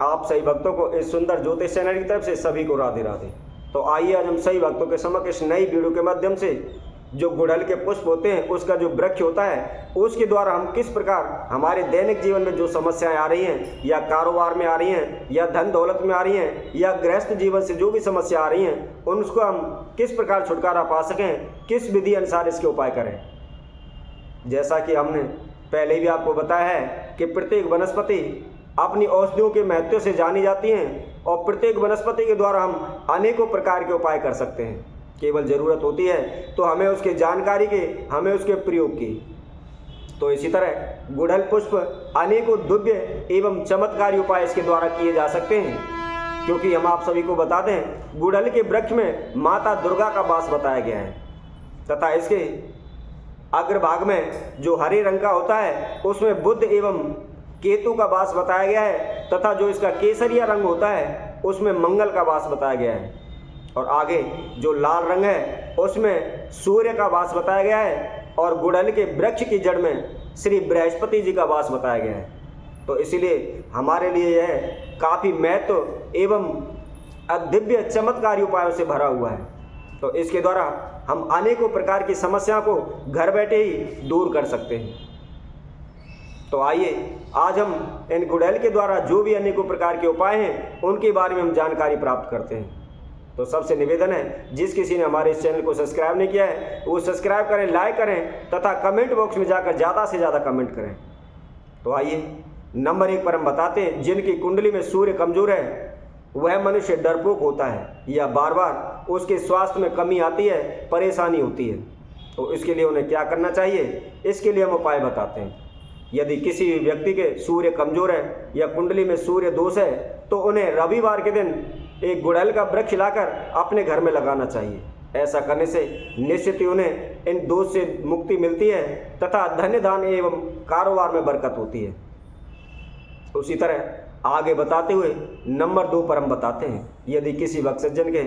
आप सही भक्तों को इस सुंदर ज्योतिष चैनल की तरफ से सभी को राधे राधे। तो आइए आज हम सही भक्तों के समक्ष इस नई वीडियो के माध्यम से जो गुड़हल के पुष्प होते हैं उसका जो वृक्ष होता है उसके द्वारा हम किस प्रकार हमारे दैनिक जीवन में जो समस्याएं आ रही हैं या कारोबार में आ रही हैं या धन दौलत में आ रही हैं या गृहस्थ जीवन से जो भी समस्या आ रही हैं उनको हम किस प्रकार छुटकारा पा सकें, किस विधि अनुसार इसके उपाय करें। जैसा कि हमने पहले भी आपको बताया है कि प्रत्येक वनस्पति अपनी औषधियों के महत्व से जानी जाती हैं और प्रत्येक वनस्पति के द्वारा हम अनेकों प्रकार के उपाय कर सकते हैं। केवल ज़रूरत होती है तो हमें उसकी जानकारी की, हमें उसके प्रयोग की। तो इसी तरह गुड़हल पुष्प अनेकों दिव्य एवं चमत्कारी उपाय इसके द्वारा किए जा सकते हैं, क्योंकि हम आप सभी को बता दें गुड़हल के वृक्ष में माता दुर्गा का वास बताया गया है तथा इसके अग्रभाग में जो हरे रंग का होता है उसमें बुध एवं केतु का वास बताया गया है तथा जो इसका केसरिया रंग होता है उसमें मंगल का वास बताया गया है और आगे जो लाल रंग है उसमें सूर्य का वास बताया गया है और गुड़हल के वृक्ष की जड़ में श्री बृहस्पति जी का वास बताया गया है। तो इसीलिए हमारे लिए यह काफ़ी महत्व एवं दिव्य चमत्कारी उपायों से भरा हुआ है। तो इसके द्वारा हम अनेकों प्रकार की समस्या को घर बैठे ही दूर कर सकते हैं। तो आइए आज हम इन गुड़हल के द्वारा जो भी अनेकों प्रकार के उपाय हैं उनके बारे में हम जानकारी प्राप्त करते हैं। तो सबसे निवेदन है जिस किसी ने हमारे इस चैनल को सब्सक्राइब नहीं किया है वो सब्सक्राइब करें, लाइक करें तथा कमेंट बॉक्स में जाकर ज़्यादा से ज़्यादा कमेंट करें। तो आइए नंबर 1 पर हम बताते हैं जिनकी कुंडली में सूर्य कमजोर है वह मनुष्य डरपोक होता है या बार बार उसके स्वास्थ्य में कमी आती है, परेशानी होती है। तो इसके लिए उन्हें क्या करना चाहिए, इसके लिए हम उपाय बताते हैं। यदि किसी भी व्यक्ति के सूर्य कमजोर है या कुंडली में सूर्य दोष है तो उन्हें रविवार के दिन एक गुड़हल का वृक्ष लाकर अपने घर में लगाना चाहिए। ऐसा करने से निश्चित ही उन्हें इन दोष से मुक्ति मिलती है तथा धन्य दान एवं कारोबार में बरकत होती है। उसी तरह आगे बताते हुए नंबर 2 पर हम बताते हैं यदि किसी वत्सजन के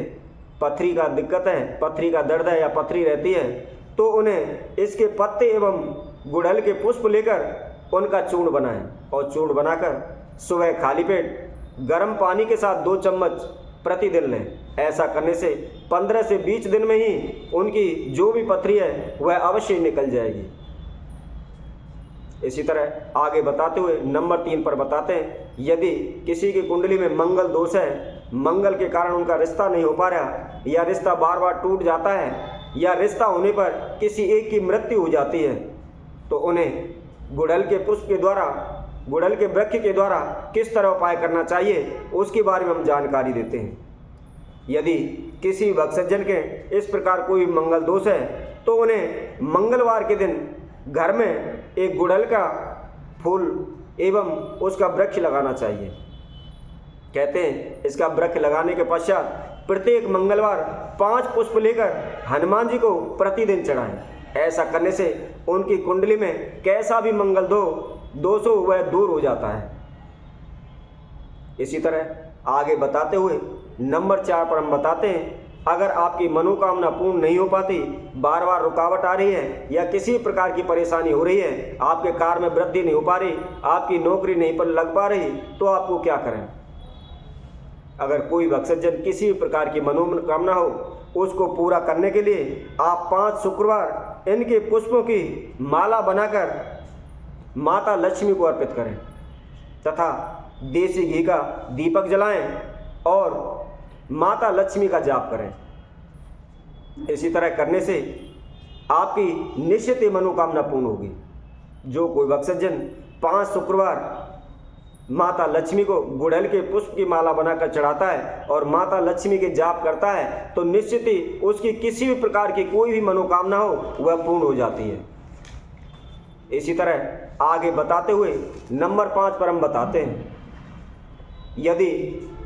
पथरी का दिक्कत है, पथरी का दर्द है या पथरी रहती है तो उन्हें इसके पत्ते एवं गुड़हल के पुष्प लेकर उनका चूर्ण बनाएं और चूर्ण बनाकर सुबह खाली पेट गर्म पानी के साथ 2 चम्मच प्रतिदिन लें। ऐसा करने से 15 से 20 दिन में ही उनकी जो भी पथरी है वह अवश्य निकल जाएगी। इसी तरह आगे बताते हुए नंबर 3 पर बताते हैं यदि किसी की कुंडली में मंगल दोष है, मंगल के कारण उनका रिश्ता नहीं हो पा रहा या रिश्ता बार बार टूट जाता है या रिश्ता होने पर किसी एक की मृत्यु हो जाती है तो उन्हें गुड़हल के पुष्प के द्वारा, गुड़हल के वृक्ष के द्वारा किस तरह उपाय करना चाहिए उसके बारे में हम जानकारी देते हैं। यदि किसी वत्सजन के इस प्रकार कोई मंगल दोष है तो उन्हें मंगलवार के दिन घर में एक गुड़हल का फूल एवं उसका वृक्ष लगाना चाहिए। कहते हैं इसका वृक्ष लगाने के पश्चात प्रत्येक मंगलवार 5 पुष्प लेकर हनुमान जी को प्रतिदिन चढ़ाएं। ऐसा करने से उनकी कुंडली में कैसा भी मंगल दोष हो वह दूर हो जाता है। इसी तरह आगे बताते हुए नंबर 4 पर हम बताते हैं अगर आपकी मनोकामना पूर्ण नहीं हो पाती, बार बार रुकावट आ रही है या किसी प्रकार की परेशानी हो रही है, आपके कार्य में वृद्धि नहीं हो पा रही, आपकी नौकरी नहीं पर लग पा रही, तो आपको क्या करें। अगर कोई वत्सजन किसी भी प्रकार की मनोकामना हो उसको पूरा करने के लिए आप 5 शुक्रवार इनके पुष्पों की माला बनाकर माता लक्ष्मी को अर्पित करें तथा देसी घी का दीपक जलाएं और माता लक्ष्मी का जाप करें। इसी तरह करने से आपकी निश्चित ही मनोकामना पूर्ण होगी। जो कोई वत्सजन 5 शुक्रवार माता लक्ष्मी को गुड़हल के पुष्प की माला बनाकर चढ़ाता है और माता लक्ष्मी के जाप करता है तो निश्चित ही उसकी किसी भी प्रकार की कोई भी मनोकामना हो वह पूर्ण हो जाती है। इसी तरह आगे बताते हुए नंबर 5 पर हम बताते हैं यदि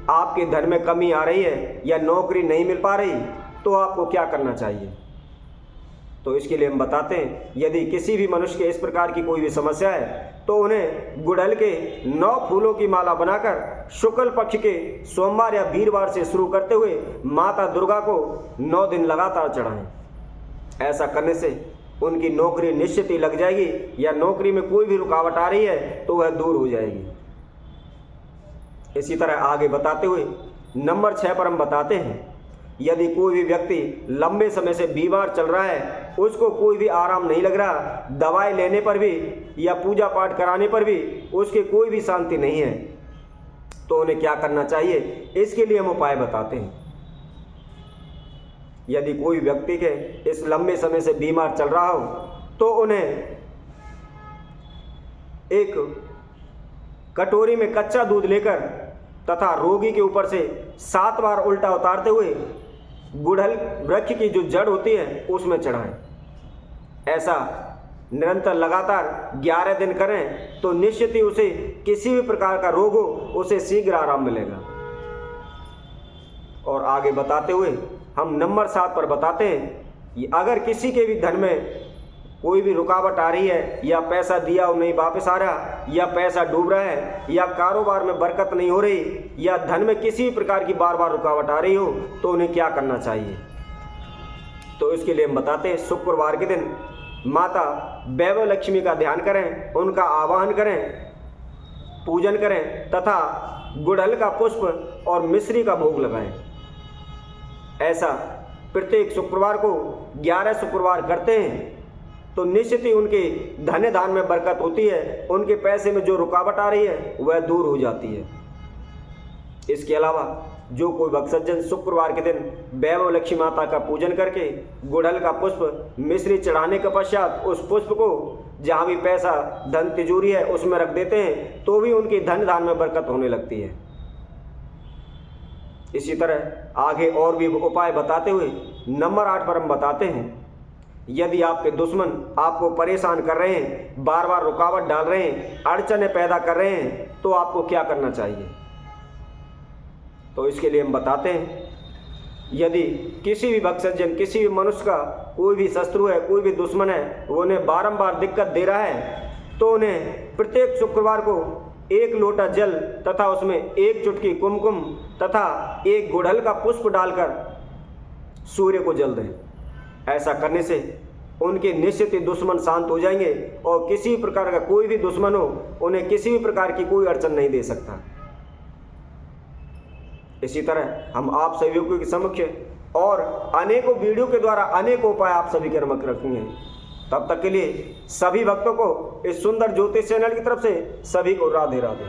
आपके धन में कमी आ रही है या नौकरी नहीं मिल पा रही तो आपको क्या करना चाहिए। तो इसके लिए हम बताते हैं यदि किसी भी मनुष्य के इस प्रकार की कोई भी समस्या है तो उन्हें गुड़हल के 9 फूलों की माला बनाकर शुक्ल पक्ष के सोमवार या वीरवार से शुरू करते हुए माता दुर्गा को 9 दिन लगातार चढ़ाएं। ऐसा करने से उनकी नौकरी निश्चित ही लग जाएगी या नौकरी में कोई भी रुकावट आ रही है तो वह दूर हो जाएगी। इसी तरह आगे बताते हुए नंबर 6 पर हम बताते हैं, यदि कोई भी व्यक्ति लंबे समय से बीमार चल रहा है, उसको कोई भी आराम नहीं लग रहा, दवाई लेने पर भी या पूजा पाठ कराने पर भी उसके कोई भी शांति नहीं है, तो उन्हें क्या करना चाहिए, इसके लिए हम उपाय बताते हैं। यदि कोई व्यक्ति के इस लंबे समय से बीमार चल रहा हो तो उन्हें एक कटोरी में कच्चा दूध लेकर तथा रोगी के ऊपर से 7 बार उल्टा उतारते हुए गुड़हल वृक्ष की जो जड़ होती है उसमें चढ़ाएं। ऐसा निरंतर लगातार 11 दिन करें तो निश्चित ही उसे किसी भी प्रकार का रोग हो उसे शीघ्र आराम मिलेगा। और आगे बताते हुए हम नंबर 7 पर बताते हैं कि अगर किसी के भी धन में कोई भी रुकावट आ रही है, या पैसा दिया और नहीं वापस आ रहा, या पैसा डूब रहा है, या कारोबार में बरकत नहीं हो रही, या धन में किसी भी प्रकार की बार बार रुकावट आ रही हो, तो उन्हें क्या करना चाहिए। तो इसके लिए हम बताते हैं, शुक्रवार के दिन माता वैभव लक्ष्मी का ध्यान करें, उनका आवाहन करें, पूजन करें तथा गुड़हल का पुष्प और मिश्री का भोग लगाएं। ऐसा प्रत्येक शुक्रवार को 11 शुक्रवार करते हैं तो निश्चित ही उनके धन धान में बरकत होती है, उनके पैसे में जो रुकावट आ रही है वह दूर हो जाती है। इसके अलावा जो कोई भक्तजन शुक्रवार के दिन वैभव लक्ष्मी माता का पूजन करके गुड़हल का पुष्प मिश्री चढ़ाने के पश्चात उस पुष्प को जहाँ भी पैसा धन तिजोरी है उसमें रख देते हैं तो भी उनकी धन धान में बरकत होने लगती है। इसी तरह आगे और भी उपाय बताते हुए नंबर 8 पर हम बताते हैं, यदि आपके दुश्मन आपको परेशान कर रहे हैं, बार बार रुकावट डाल रहे हैं, अड़चनें पैदा कर रहे हैं, तो आपको क्या करना चाहिए। तो इसके लिए हम बताते हैं, यदि किसी भी भक्तजन, किसी भी मनुष्य का कोई भी शत्रु है, कोई भी दुश्मन है, वो उन्हें बारंबार दिक्कत दे रहा है, तो उन्हें प्रत्येक शुक्रवार को 1 लोटा जल तथा उसमें 1 चुटकी कुमकुम तथा 1 गुड़हल का पुष्प डालकर सूर्य को जल दें। ऐसा करने से उनके निश्चित ही दुश्मन शांत हो जाएंगे और किसी प्रकार का कोई भी दुश्मन हो उन्हें किसी भी प्रकार की कोई अड़चन नहीं दे सकता। इसी तरह हम आप सभी के समक्ष और अनेकों वीडियो के द्वारा अनेकों उपाय आप सभी के समक्ष रखेंगे। तब तक के लिए सभी भक्तों को इस सुंदर ज्योतिष चैनल की तरफ से सभी को राधे राधे।